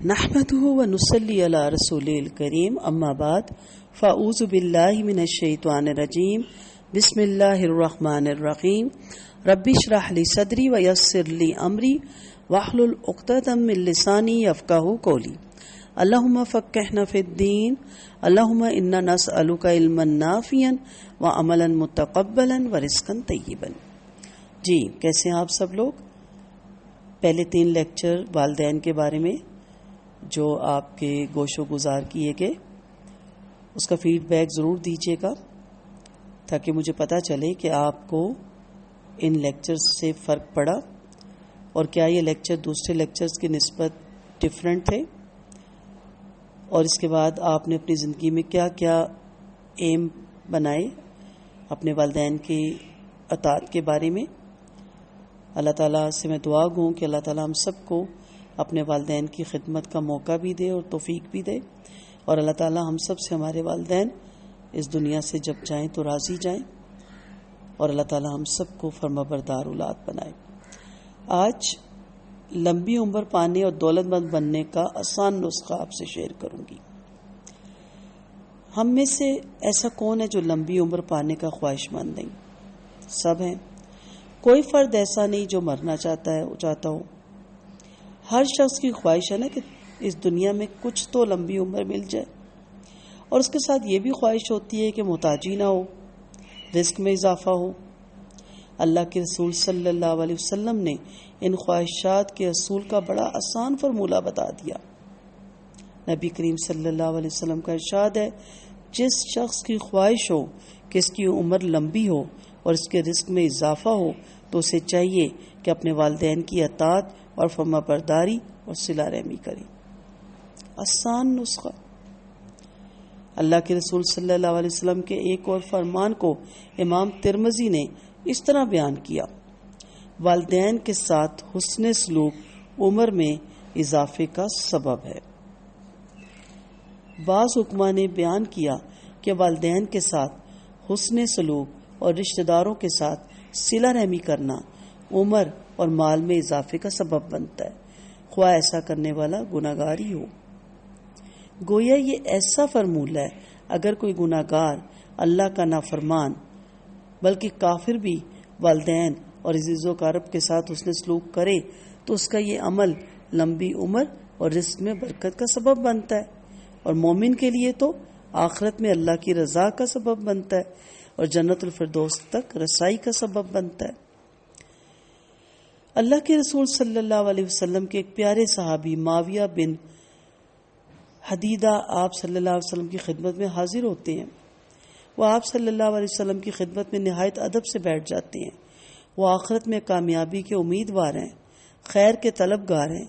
نحمده ونصلي على رسوله الكريم اما بعد فاعوذ بالله من الشیطان الرجیم بسم اللہ الرحمن الرحیم رب اشرح لي صدری ويسر لي امری واحلل عقدۃ من لسانی یفقهوا قولی اللهم فقهنا في الدین اللهم انا نسألك علما نافعا وعملا متقبلا ورزقا طیبا۔ جی کیسے ہیں آپ سب لوگ؟ پہلے 3 لیکچر والدین کے بارے میں جو آپ کے گوش و گزار کیے گئے، اس کا فیڈ بیک ضرور دیجیے گا تاکہ مجھے پتہ چلے کہ آپ کو ان لیکچرز سے فرق پڑا اور کیا یہ لیکچر دوسرے لیکچرز کی نسبت ڈیفرنٹ تھے، اور اس کے بعد آپ نے اپنی زندگی میں کیا کیا ایم بنائے اپنے والدین کی اطاعت کے بارے میں۔ اللہ تعالیٰ سے میں دعا گوں کہ اللہ تعالیٰ ہم سب کو اپنے والدین کی خدمت کا موقع بھی دے اور توفیق بھی دے، اور اللہ تعالیٰ ہم سب سے ہمارے والدین اس دنیا سے جب جائیں تو راضی جائیں، اور اللہ تعالیٰ ہم سب کو فرمانبردار اولاد بنائے۔ آج لمبی عمر پانے اور دولت مند بننے کا آسان نسخہ آپ سے شیئر کروں گی۔ ہم میں سے ایسا کون ہے جو لمبی عمر پانے کا خواہش مند نہیں؟ سب ہیں۔ کوئی فرد ایسا نہیں جو مرنا چاہتا ہو۔ ہر شخص کی خواہش ہے نا کہ اس دنیا میں کچھ تو لمبی عمر مل جائے، اور اس کے ساتھ یہ بھی خواہش ہوتی ہے کہ محتاجی نہ ہو، رزق میں اضافہ ہو۔ اللہ کے رسول صلی اللہ علیہ وسلم نے ان خواہشات کے اصول کا بڑا آسان فارمولہ بتا دیا۔ نبی کریم صلی اللہ علیہ وسلم کا ارشاد ہے، جس شخص کی خواہش ہو کہ اس کی عمر لمبی ہو اور اس کے رزق میں اضافہ ہو تو اسے چاہیے کہ اپنے والدین کی اطاعت اور فرمانبرداری اور صلہ رحمی کرے۔ آسان نسخہ۔ اللہ کے رسول صلی اللہ علیہ وسلم کے ایک اور فرمان کو امام ترمذی نے اس طرح بیان کیا، والدین کے ساتھ حسن سلوک عمر میں اضافے کا سبب ہے۔ بعض حکماء نے بیان کیا کہ والدین کے ساتھ حسن سلوک اور رشتہ داروں کے ساتھ صلہ رحمی کرنا عمر اور مال میں اضافے کا سبب بنتا ہے، خواہ ایسا کرنے والا گناہگار ہی ہو۔ گویا یہ ایسا فرمولہ ہے، اگر کوئی گناہگار، اللہ کا نافرمان بلکہ کافر بھی والدین اور عزیز و اقارب کے ساتھ حسن سلوک کرے تو اس کا یہ عمل لمبی عمر اور رزق میں برکت کا سبب بنتا ہے، اور مومن کے لیے تو آخرت میں اللہ کی رضا کا سبب بنتا ہے اور جنت الفردوس تک رسائی کا سبب بنتا ہے۔ اللہ کے رسول صلی اللہ علیہ وسلم کے ایک پیارے صحابی معاویہ بن حدیدہ آپ صلی اللہ علیہ وسلم کی خدمت میں حاضر ہوتے ہیں۔ وہ آپ صلی اللہ علیہ وسلم کی خدمت میں نہایت ادب سے بیٹھ جاتے ہیں۔ وہ آخرت میں کامیابی کے امیدوار ہیں، خیر کے طلبگار ہیں۔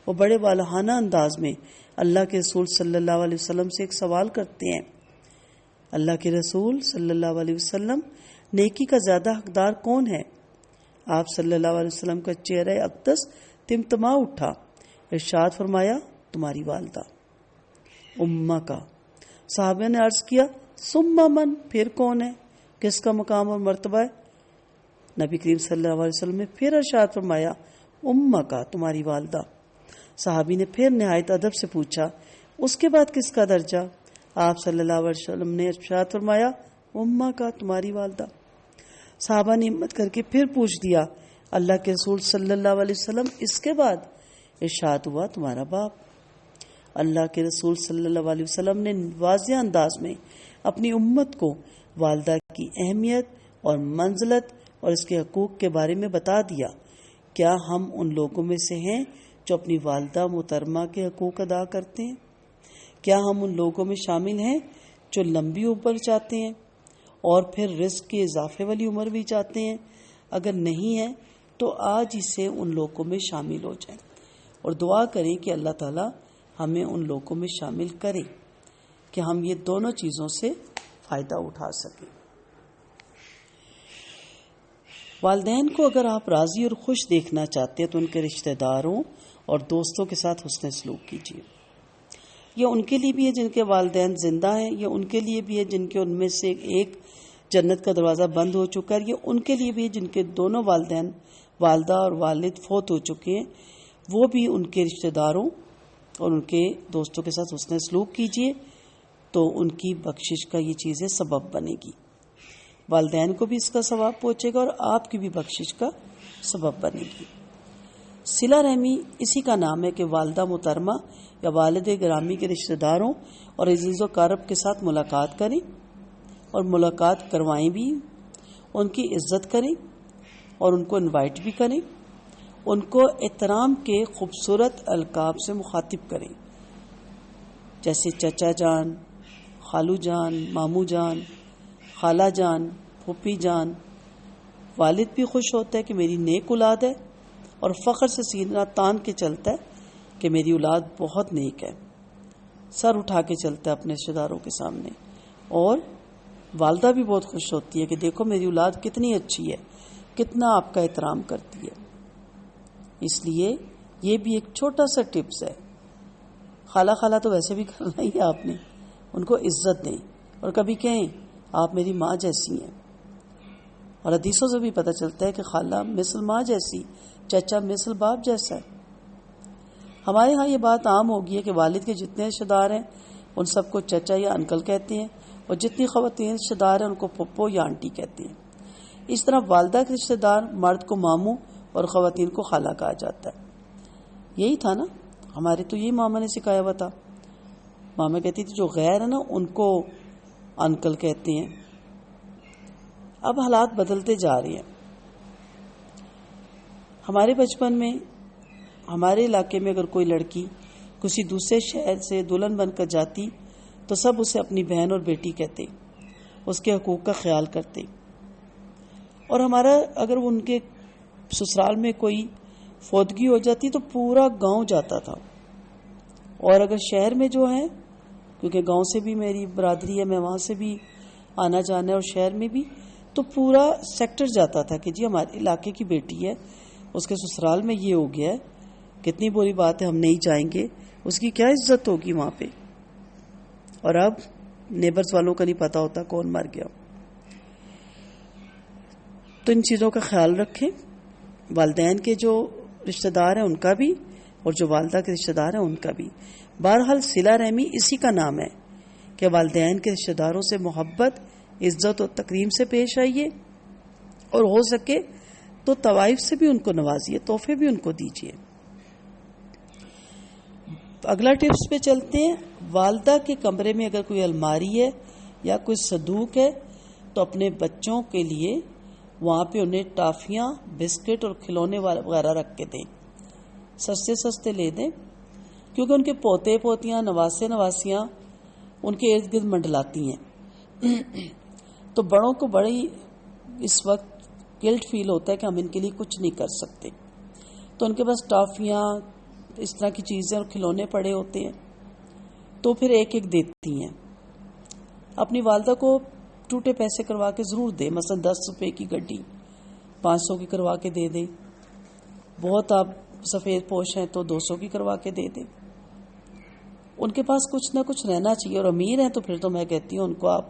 وہ بڑے والہانہ انداز میں اللہ کے رسول صلی اللہ علیہ وسلم سے ایک سوال کرتے ہیں، اللہ کے رسول صلی اللہ علیہ وسلم، نیکی کا زیادہ حقدار کون ہے؟ آپ صلی اللہ علیہ وسلم کا چہرہ اقدس تمتما اٹھا، ارشاد فرمایا، تمہاری والدہ، امہ کا۔ صحابہ نے عرض کیا، ثم من، پھر کون ہے؟ کس کا مقام اور مرتبہ ہے؟ نبی کریم صلی اللہ علیہ وسلم نے پھر ارشاد فرمایا، امہ کا، تمہاری والدہ۔ صحابی نے پھر نہایت ادب سے پوچھا، اس کے بعد کس کا درجہ؟ آپ صلی اللہ علیہ وسلم نے ارشاد فرمایا، امہ کا، تمہاری والدہ۔ صحابہ نے ہمت کر کے پھر پوچھ دیا، اللہ کے رسول صلی اللہ علیہ وسلم، اس کے بعد؟ ارشاد ہوا، تمہارا باپ۔ اللہ کے رسول صلی اللہ علیہ وسلم نے واضح انداز میں اپنی امت کو والدہ کی اہمیت اور منزلت اور اس کے حقوق کے بارے میں بتا دیا۔ کیا ہم ان لوگوں میں سے ہیں جو اپنی والدہ محترمہ کے حقوق ادا کرتے ہیں؟ کیا ہم ان لوگوں میں شامل ہیں جو لمبی عمر چاہتے ہیں اور پھر رزق کے اضافے والی عمر بھی چاہتے ہیں؟ اگر نہیں ہے تو آج ہی سے ان لوگوں میں شامل ہو جائیں، اور دعا کریں کہ اللہ تعالیٰ ہمیں ان لوگوں میں شامل کرے کہ ہم یہ دونوں چیزوں سے فائدہ اٹھا سکیں۔ والدین کو اگر آپ راضی اور خوش دیکھنا چاہتے ہیں تو ان کے رشتہ داروں اور دوستوں کے ساتھ حسن سلوک کیجیے۔ یہ ان کے لیے بھی ہے جن کے والدین زندہ ہیں، یہ ان کے لیے بھی ہے جن کے ان میں سے ایک جنت کا دروازہ بند ہو چکا ہے، یہ ان کے لیے بھی ہے جن کے دونوں والدین، والدہ اور والد فوت ہو چکے ہیں، وہ بھی ان کے رشتہ داروں اور ان کے دوستوں کے ساتھ حسن سلوک کیجیے تو ان کی بخشش کا یہ چیزیں سبب بنے گی. والدین کو بھی اس کا ثواب پہنچے گا اور آپ کی بھی بخشش کا سبب بنے گی. صلہ رحمی اسی کا نام ہے کہ والدہ محترمہ یا والد گرامی کے رشتہ داروں اور عزیز و اقارب کے ساتھ ملاقات کریں اور ملاقات کروائیں بھی، ان کی عزت کریں اور ان کو انوائٹ بھی کریں، ان کو احترام کے خوبصورت القاب سے مخاطب کریں، جیسے چچا جان، خالو جان، ماموں جان، خالہ جان، پھوپھی جان. والد بھی خوش ہوتا ہے کہ میری نیک اولاد ہے اور فخر سے سینہ تان کے چلتا ہے کہ میری اولاد بہت نیک ہے، سر اٹھا کے چلتا ہے اپنے رشتہ داروں کے سامنے. اور والدہ بھی بہت خوش ہوتی ہے کہ دیکھو میری اولاد کتنی اچھی ہے، کتنا آپ کا احترام کرتی ہے. اس لیے یہ بھی ایک چھوٹا سا ٹپس ہے. خالہ خالہ تو ویسے بھی کرنا ہی ہے آپ نے، ان کو عزت دیں اور کبھی کہیں آپ میری ماں جیسی ہیں. اور حدیثوں سے بھی پتہ چلتا ہے کہ خالہ مثل ماں جیسی، چچا مثل باپ جیسا ہے. ہمارے ہاں یہ بات عام ہو گئی ہے کہ والد کے جتنے رشتہ دار ہیں ان سب کو چچا یا انکل کہتے ہیں اور جتنی خواتین رشتہ دار ہیں ان کو پھپھو یا آنٹی کہتے ہیں. اس طرح والدہ کے رشتہ دار مرد کو ماموں اور خواتین کو خالہ کہا جاتا ہے. یہی تھا نا، ہمارے تو یہی ماما نے سکھایا ہوا تھا. ماما کہتی تھی جو غیر ہے نا ان کو انکل کہتے ہیں. اب حالات بدلتے جا رہے ہیں. ہمارے بچپن میں ہمارے علاقے میں اگر کوئی لڑکی کسی دوسرے شہر سے دلہن بن کر جاتی تو سب اسے اپنی بہن اور بیٹی کہتے، اس کے حقوق کا خیال کرتے. اور ہمارا اگر ان کے سسرال میں کوئی فوتگی ہو جاتی تو پورا گاؤں جاتا تھا. اور اگر شہر میں جو ہے، کیونکہ گاؤں سے بھی میری برادری ہے، میں وہاں سے بھی آنا جانا ہے، اور شہر میں بھی تو پورا سیکٹر جاتا تھا کہ جی ہمارے علاقے کی بیٹی ہے، اس کے سسرال میں یہ ہو گیا ہے، کتنی بری بات ہے، ہم نہیں جائیں گے، اس کی کیا عزت ہوگی وہاں پہ. اور اب نیبرز والوں کا نہیں پتا ہوتا کون مر گیا. تو ان چیزوں کا خیال رکھیں. والدین کے جو رشتہ دار ہیں ان کا بھی اور جو والدہ کے رشتہ دار ہیں ان کا بھی. بہرحال صلہ رحمی اسی کا نام ہے کہ والدین کے رشتہ داروں سے محبت، عزت اور تکریم سے پیش آئیے اور ہو سکے تو طوائف سے بھی ان کو نوازیے، تحفے بھی ان کو دیجیے. اگلا ٹپس پہ چلتے ہیں. والدہ کے کمرے میں اگر کوئی الماری ہے یا کوئی صندوق ہے تو اپنے بچوں کے لیے وہاں پہ انہیں ٹافیاں، بسکٹ اور کھلونے وغیرہ رکھ کے دیں. سستے سستے لے دیں، کیونکہ ان کے پوتے پوتیاں، نواسے نواسیاں ان کے ارد گرد منڈلاتی ہیں. تو بڑوں کو بڑی اس وقت گلٹ فیل ہوتا ہے کہ ہم ان کے لیے کچھ نہیں کر سکتے. تو ان کے پاس ٹافیاں، اس طرح کی چیزیں اور کھلونے پڑے ہوتے ہیں تو پھر ایک ایک دیتی ہیں. اپنی والدہ کو ٹوٹے پیسے کروا کے ضرور دیں. مثلا 10 روپے کی گڈی 500 کی کروا کے دے دیں. بہت آپ سفید پوش ہیں تو 200 کی کروا کے دے دیں. ان کے پاس کچھ نہ کچھ رہنا چاہیے. اور امیر ہیں تو پھر تو میں کہتی ہوں ان کو آپ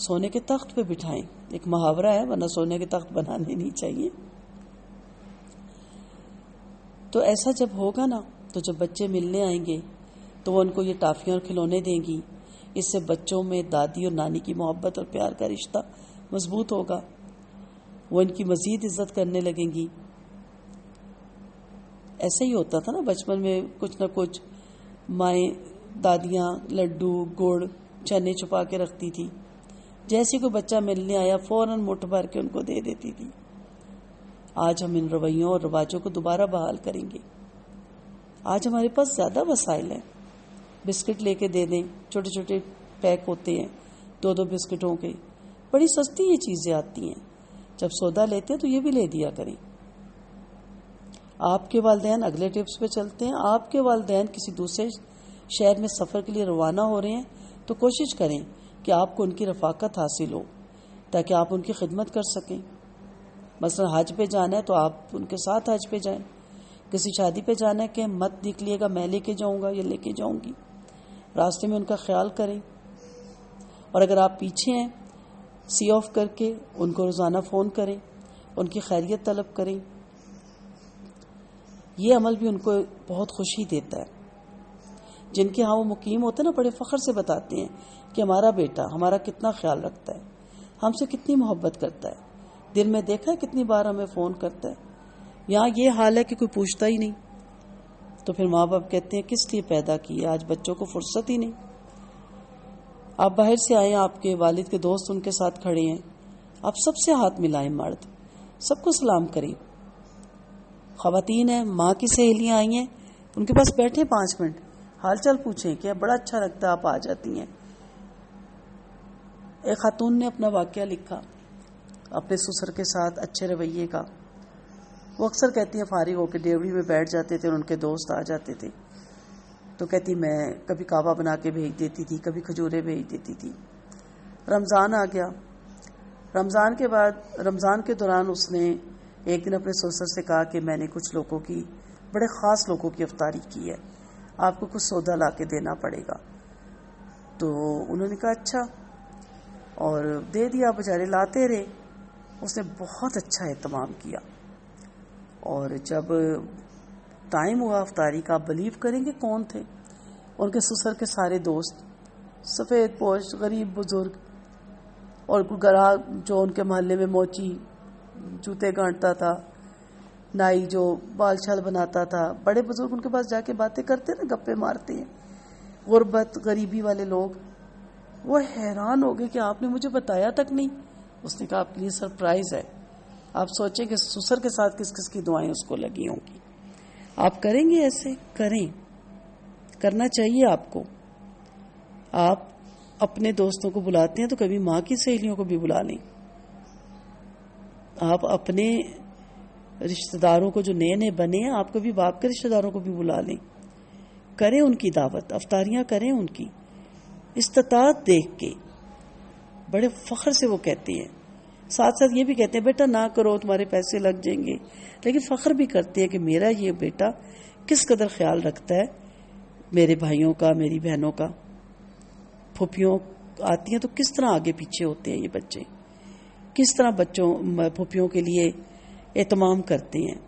سونے کے تخت پہ بٹھائیں. ایک محاورہ ہے، ورنہ سونے کے تخت بنانے نہیں چاہیے. تو ایسا جب ہوگا نا تو جب بچے ملنے آئیں گے تو وہ ان کو یہ ٹافیاں اور کھلونے دیں گی. اس سے بچوں میں دادی اور نانی کی محبت اور پیار کا رشتہ مضبوط ہوگا. وہ ان کی مزید عزت کرنے لگیں گی. ایسا ہی ہوتا تھا نا بچپن میں، کچھ نہ کچھ مائیں دادیاں لڈو، گڑ، چنے چھپا کے رکھتی تھی. جیسے کوئی بچہ ملنے آیا فوراً مٹھ بھر کے ان کو دے دیتی تھی. آج ہم ان رویوں اور رواجوں کو دوبارہ بحال کریں گے. آج ہمارے پاس زیادہ وسائل ہیں. بسکٹ لے کے دے دیں، چھوٹے چھوٹے پیک ہوتے ہیں 2 بسکٹوں کے. بڑی سستی یہ چیزیں آتی ہیں. جب سودا لیتے ہیں تو یہ بھی لے دیا کریں. آپ کے والدین، اگلے ٹپس پہ چلتے ہیں. آپ کے والدین کسی دوسرے شہر میں سفر کے لیے روانہ ہو رہے ہیں تو کوشش کریں کہ آپ کو ان کی رفاقت حاصل ہو تاکہ آپ ان کی خدمت کر سکیں. مثلا حج پہ جانا ہے تو آپ ان کے ساتھ حج پہ جائیں. کسی شادی پہ جانا ہے کہ مت نکلیے گا میں لے کے جاؤں گا یا لے کے جاؤں گی. راستے میں ان کا خیال کریں. اور اگر آپ پیچھے ہیں سی آف کر کے ان کو روزانہ فون کریں، ان کی خیریت طلب کریں. یہ عمل بھی ان کو بہت خوشی دیتا ہے. جن کے ہاں وہ مقیم ہوتے ہیں نا، بڑے فخر سے بتاتے ہیں کہ ہمارا بیٹا ہمارا کتنا خیال رکھتا ہے، ہم سے کتنی محبت کرتا ہے، دن میں دیکھا ہے کتنی بار ہمیں فون کرتا ہے. یہاں یہ حال ہے کہ کوئی پوچھتا ہی نہیں. تو پھر ماں باپ کہتے ہیں کس لیے پیدا کیا، آج بچوں کو فرصت ہی نہیں. آپ باہر سے آئے، آپ کے والد کے دوست ان کے ساتھ کھڑے ہیں، آپ سب سے ہاتھ ملائیں، مرد سب کو سلام کریں. خواتین ہیں، ماں کی سہیلیاں آئی ہیں، ان کے پاس بیٹھے 5 منٹ، حال چال پوچھیں کہ بڑا اچھا لگتا ہے آپ آ جاتی ہیں. ایک خاتون نے اپنا واقعہ لکھا اپنے سسر کے ساتھ اچھے رویے کا. وہ اکثر کہتی ہیں فارغ ہو کے ڈیوڑی میں بیٹھ جاتے تھے اور ان کے دوست آ جاتے تھے، تو کہتی میں کبھی کعوہ بنا کے بھیج دیتی تھی، کبھی کھجورے بھیج دیتی تھی. رمضان آ گیا. رمضان کے دوران اس نے ایک دن اپنے سسر سے کہا کہ میں نے کچھ لوگوں کی، بڑے خاص لوگوں کی افطاری کی ہے، آپ کو کچھ سودا لا کے دینا پڑے گا. تو انہوں نے کہا اچھا، اور دے دیا. بیچارے لاتے رہے. اس نے بہت اچھا اہتمام کیا، اور جب ٹائم ہوا افطاری کا، آپ بلیو کریں گے کون تھے؟ ان کے سسر کے سارے دوست، سفید پوش غریب بزرگ، اور گرا جو ان کے محلے میں موچی جوتے گانٹتا تھا، نائی جو بال چھال بناتا تھا، بڑے بزرگ ان کے پاس جا کے باتیں کرتے نا، گپے مارتے ہیں. غربت غریبی والے لوگ، وہ حیران ہو گئے کہ آپ نے مجھے بتایا تک نہیں. اس نے کہا آپ کے لیے سرپرائز ہے. آپ سوچیں کہ سسر کے ساتھ کس کس کی دعائیں اس کو لگی ہوں گی. آپ کریں گے ایسے؟ کریں، کرنا چاہیے آپ کو. آپ اپنے دوستوں کو بلاتے ہیں تو کبھی ماں کی سہیلیوں کو بھی بلا لیں. آپ اپنے رشتہ داروں کو جو نئے نئے بنے ہیں، آپ کبھی باپ کے رشتہ داروں کو بھی بلا لیں. کریں ان کی دعوت، افطاریاں کریں ان کی، استطاعت دیکھ کے. بڑے فخر سے وہ کہتے ہیں، ساتھ ساتھ یہ بھی کہتے ہیں بیٹا نہ کرو تمہارے پیسے لگ جائیں گے، لیکن فخر بھی کرتے ہیں کہ میرا یہ بیٹا کس قدر خیال رکھتا ہے میرے بھائیوں کا، میری بہنوں کا. پھوپھیوں آتی ہیں تو کس طرح آگے پیچھے ہوتے ہیں یہ بچے، کس طرح بچوں پھوپھیوں کے لیے اہتمام کرتے ہیں.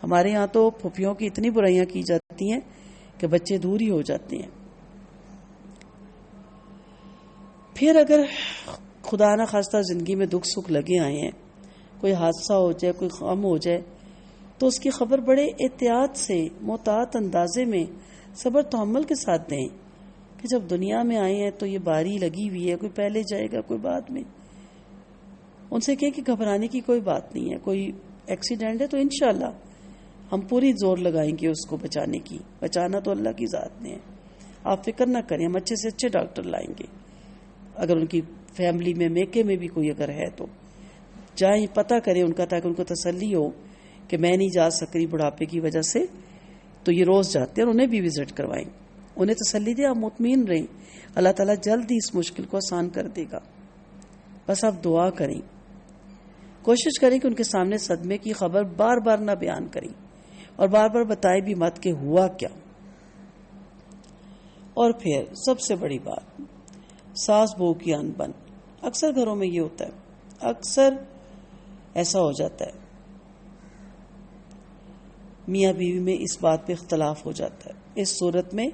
ہمارے ہاں تو پھوپھیوں کی اتنی برائیاں کی جاتی ہیں کہ بچے دور ہی ہو جاتے ہیں. پھر اگر خدا نہ خواستہ زندگی میں دکھ سکھ لگے آئے ہیں، کوئی حادثہ ہو جائے، کوئی غم ہو جائے، تو اس کی خبر بڑے احتیاط سے، محتاط اندازے میں، صبر تحمل کے ساتھ دیں کہ جب دنیا میں آئے ہیں تو یہ باری لگی ہوئی ہے، کوئی پہلے جائے گا کوئی بعد میں. ان سے کہیں کہ گھبرانے کی کوئی بات نہیں ہے، کوئی ایکسیڈنٹ ہے تو انشاءاللہ ہم پوری زور لگائیں گے اس کو بچانے کی. بچانا تو اللہ کی ذات نے ہے، آپ فکر نہ کریں، ہم اچھے سے اچھے ڈاکٹر لائیں گے. اگر ان کی فیملی میں میکے میں بھی کوئی اگر ہے تو جائیں، پتہ کریں ان کا، تاکہ ان کو تسلی ہو کہ میں نہیں جا سکتی بڑھاپے کی وجہ سے، تو یہ روز جاتے ہیں، اور انہیں بھی وزٹ کروائیں، انہیں تسلی دیں. آپ مطمئن رہیں، اللہ تعالیٰ جلد ہی اس مشکل کو آسان کر دے گا. بس آپ دعا کریں، کوشش کریں کہ ان کے سامنے صدمے کی خبر بار بار نہ بیان کریں، اور بار بار بتائیں بھی مت کہ ہوا کیا. اور پھر سب سے بڑی بات، ساس بہو کی انبن. اکثر گھروں میں یہ ہوتا ہے، اکثر ایسا ہو جاتا ہے، میاں بیوی میں اس بات پہ اختلاف ہو جاتا ہے. اس صورت میں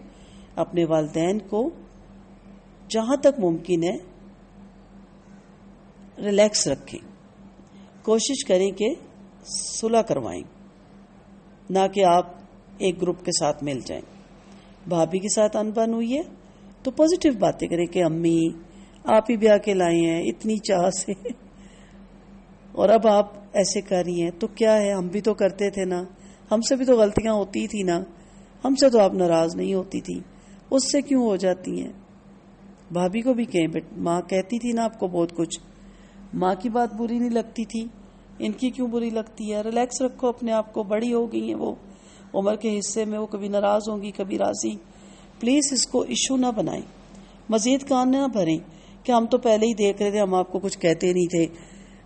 اپنے والدین کو جہاں تک ممکن ہے ریلیکس رکھیں، کوشش کریں کہ صلح کروائیں، نہ کہ آپ ایک گروپ کے ساتھ مل جائیں. بھابھی کے ساتھ انبن ہوئی ہے تو پازیٹیو باتیں کریں کہ امی آپ ہی بیاہ کے لائے ہیں اتنی چاہ سے، اور اب آپ ایسے کر رہی ہیں تو کیا ہے، ہم بھی تو کرتے تھے نا، ہم سے بھی تو غلطیاں ہوتی تھی نا، ہم سے تو آپ ناراض نہیں ہوتی تھی، اس سے کیوں ہو جاتی ہیں. بھابھی کو بھی کہیں ماں کہتی تھی نا آپ کو بہت کچھ، ماں کی بات بری نہیں لگتی تھی، ان کی کیوں بری لگتی ہے. ریلیکس رکھو اپنے آپ کو، بڑی ہو گئی ہیں وہ، عمر کے حصے میں وہ کبھی ناراض ہوں گی کبھی راضی. پلیز اس کو ایشو نہ بنائیں، مزید کان نہ بھریں کہ ہم تو پہلے ہی دیکھ رہے تھے، ہم آپ کو کچھ کہتے نہیں تھے،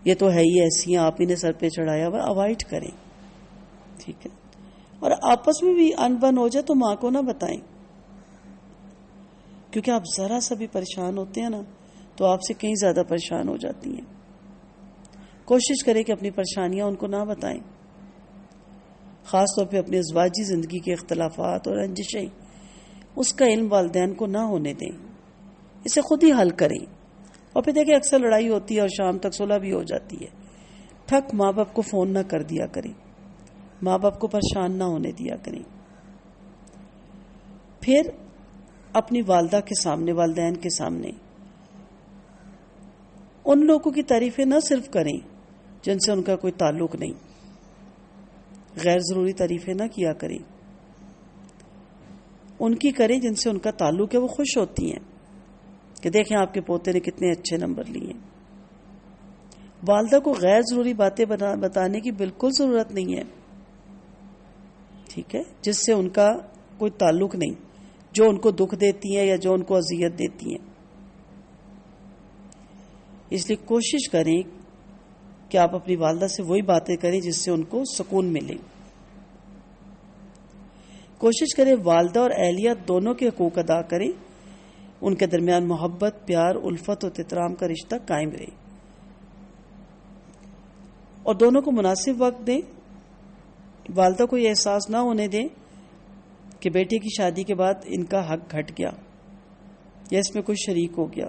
یہ تو ہے ہی ایسی ہیں، آپ ہی نے سر پہ چڑھایا ہوا. اوائڈ کریں، ٹھیک ہے. اور آپس میں بھی انبن ہو جائے تو ماں کو نہ بتائیں، کیونکہ آپ ذرا سا بھی پریشان ہوتے ہیں نا تو آپ سے کہیں زیادہ پریشان ہو جاتی ہیں. کوشش کریں کہ اپنی پریشانیاں ان کو نہ بتائیں، خاص طور پہ اپنی ازواجی زندگی کے اختلافات اور رنجشیں اس کا علم والدین کو نہ ہونے دیں، اسے خود ہی حل کریں. اور پھر دیکھیں اکثر لڑائی ہوتی ہے اور شام تک صلح بھی ہو جاتی ہے. تھک ماں باپ کو فون نہ کر دیا کریں، ماں باپ کو پریشان نہ ہونے دیا کریں. پھر اپنی والدہ کے سامنے، والدین کے سامنے ان لوگوں کی تعریفیں نہ صرف کریں جن سے ان کا کوئی تعلق نہیں، غیر ضروری تعریفیں نہ کیا کریں، ان کی کریں جن سے ان کا تعلق ہے، وہ خوش ہوتی ہیں کہ دیکھیں آپ کے پوتے نے کتنے اچھے نمبر لیے. والدہ کو غیر ضروری باتیں بتانے کی بالکل ضرورت نہیں ہے، ٹھیک ہے، جس سے ان کا کوئی تعلق نہیں، جو ان کو دکھ دیتی ہیں یا جو ان کو اذیت دیتی ہیں. اس لیے کوشش کریں کہ آپ اپنی والدہ سے وہی باتیں کریں جس سے ان کو سکون ملے. کوشش کریں والدہ اور اہلیہ دونوں کے حقوق ادا کریں، ان کے درمیان محبت، پیار، الفت اور احترام کا رشتہ قائم رہے، اور دونوں کو مناسب وقت دیں. والدہ کو یہ احساس نہ ہونے دیں کہ بیٹے کی شادی کے بعد ان کا حق گھٹ گیا یا اس میں کوئی شریک ہو گیا.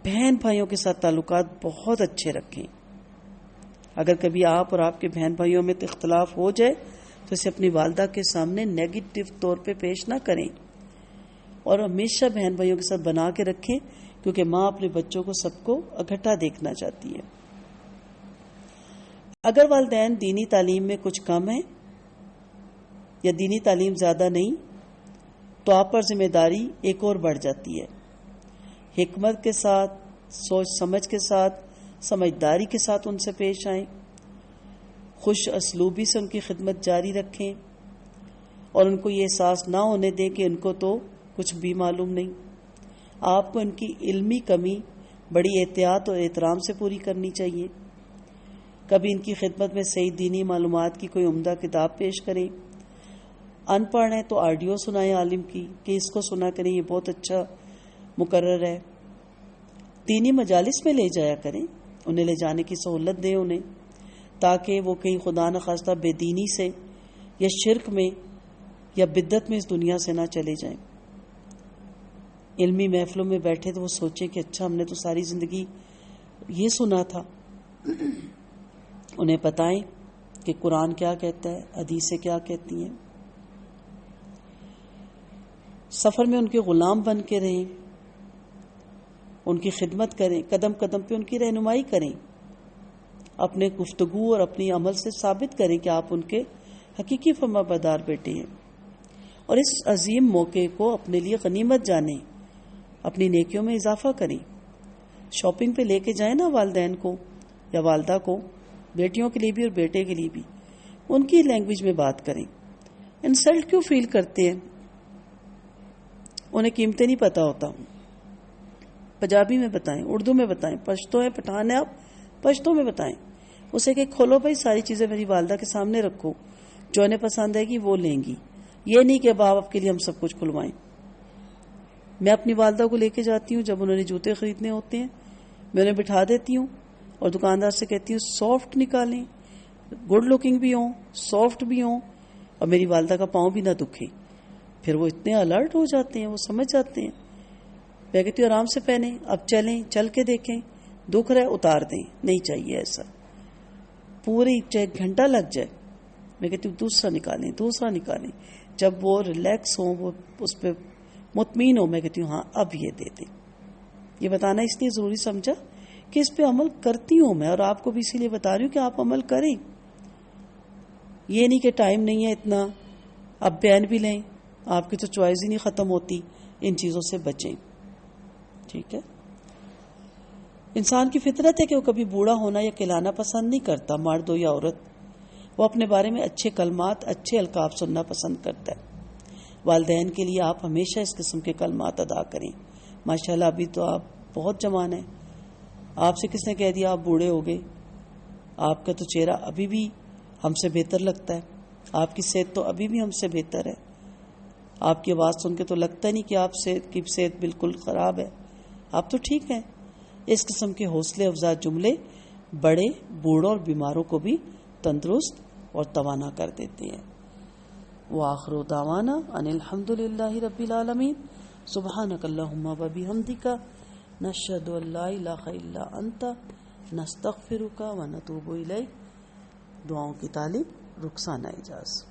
بہن بھائیوں کے ساتھ تعلقات بہت اچھے رکھیں. اگر کبھی آپ اور آپ کے بہن بھائیوں میں اختلاف ہو جائے تو اسے اپنی والدہ کے سامنے نیگیٹو طور پہ پیش نہ کریں، اور ہمیشہ بہن بھائیوں کے ساتھ بنا کے رکھیں، کیونکہ ماں اپنے بچوں کو سب کو اکٹھا دیکھنا چاہتی ہے. اگر والدین دینی تعلیم میں کچھ کم ہیں یا دینی تعلیم زیادہ نہیں تو آپ پر ذمہ داری ایک اور بڑھ جاتی ہے. حکمت کے ساتھ، سوچ سمجھ کے ساتھ، سمجھداری کے ساتھ ان سے پیش آئیں، خوش اسلوبی سے ان کی خدمت جاری رکھیں، اور ان کو یہ احساس نہ ہونے دیں کہ ان کو تو کچھ بھی معلوم نہیں. آپ کو ان کی علمی کمی بڑی احتیاط اور احترام سے پوری کرنی چاہیے. کبھی ان کی خدمت میں صحیح دینی معلومات کی کوئی عمدہ کتاب پیش کریں. ان پڑھ ہیں تو آڈیو سنائیں عالم کی کہ اس کو سنا کریں، یہ بہت اچھا مقرر ہے. دینی مجالس میں لے جایا کریں، انہیں لے جانے کی سہولت دیں انہیں، تاکہ وہ کہیں خدا نخواستہ بے دینی سے یا شرک میں یا بدعت میں اس دنیا سے نہ چلے جائیں. علمی محفلوں میں بیٹھے تو وہ سوچیں کہ اچھا ہم نے تو ساری زندگی یہ سنا تھا. انہیں بتائیں کہ قرآن کیا کہتا ہے، حدیثیں کیا کہتی ہیں. سفر میں ان کے غلام بن کے رہیں، ان کی خدمت کریں، قدم قدم پہ ان کی رہنمائی کریں. اپنے گفتگو اور اپنی عمل سے ثابت کریں کہ آپ ان کے حقیقی فرمانبردار بیٹے ہیں، اور اس عظیم موقع کو اپنے لیے غنیمت جانیں، اپنی نیکیوں میں اضافہ کریں. شاپنگ پہ لے کے جائیں نا والدین کو یا والدہ کو، بیٹیوں کے لیے بھی اور بیٹے کے لیے بھی، ان کی لینگویج میں بات کریں. انسلٹ کیوں فیل کرتے ہیں؟ انہیں قیمتیں نہیں پتہ ہوتا. پنجابی میں بتائیں، اردو میں بتائیں، پشتو ہے، پٹھان ہے، آپ پشتو میں بتائیں. اسے کہ کھولو بھائی ساری چیزیں میری والدہ کے سامنے رکھو، جو انہیں پسند ہے گی وہ لیں گی. یہ نہیں کہ باپ کے لیے ہم سب کچھ کھلوائیں. میں اپنی والدہ کو لے کے جاتی ہوں، جب انہوں نے جوتے خریدنے ہوتے ہیں میں انہیں بٹھا دیتی ہوں اور دکاندار سے کہتی ہوں سافٹ نکالیں، گڈ لکنگ بھی ہوں، سافٹ بھی ہوں، اور میری والدہ کا پاؤں بھی نہ دکھے. پھر وہ اتنے الرٹ ہو جاتے ہیں، وہ سمجھ جاتے ہیں. میں کہتی ہوں آرام سے پہنیں، اب چلیں، چل کے دیکھیں، دکھ رہا ہے اتار دیں. نہیں چاہیے ایسا، پوری چاہے گھنٹہ لگ جائے. میں کہتی ہوں دوسرا نکالیں، دوسرا نکالیں. جب وہ ریلیکس ہوں، وہ اس پہ مطمئن ہو، میں کہتی ہوں ہاں اب یہ دے دیں. یہ بتانا اس لیے ضروری سمجھا کہ اس پہ عمل کرتی ہوں میں، اور آپ کو بھی اسی لیے بتا رہی ہوں کہ آپ عمل کریں. یہ نہیں کہ ٹائم نہیں ہے اتنا، اب بین بھی لیں، آپ کی تو چوائس ہی نہیں ختم ہوتی. ان چیزوں سے بچیں، ٹھیک ہے. انسان کی فطرت ہے کہ وہ کبھی بوڑھا ہونا یا کہلانا پسند نہیں کرتا، مرد ہو یا عورت. وہ اپنے بارے میں اچھے کلمات، اچھے القاب سننا پسند کرتا ہے. والدین کے لیے آپ ہمیشہ اس قسم کے کلمات ادا کریں. ماشاءاللہ ابھی تو آپ بہت جوان ہیں. آپ سے کس نے کہہ دیا آپ بوڑھے ہو گئے؟ آپ کا تو چہرہ ابھی بھی ہم سے بہتر لگتا ہے، آپ کی صحت تو ابھی بھی ہم سے بہتر ہے. آپ کی آواز سن کے تو لگتا نہیں کہ آپ کی صحت بالکل خراب ہے، آپ تو ٹھیک ہیں. اس قسم کے حوصلے افزا جملے بڑے، بوڑھوں اور بیماروں کو بھی تندرست اور توانا کر دیتے ہیں. وآخر دعوانا ان الحمد للہ رب العالمین. سبحانک اللہم و بحمدک نشہد ان لا الہ الا انت نستغفرک و نتوب الیک. دعاؤں کی طالب رخسانہ اعجاز.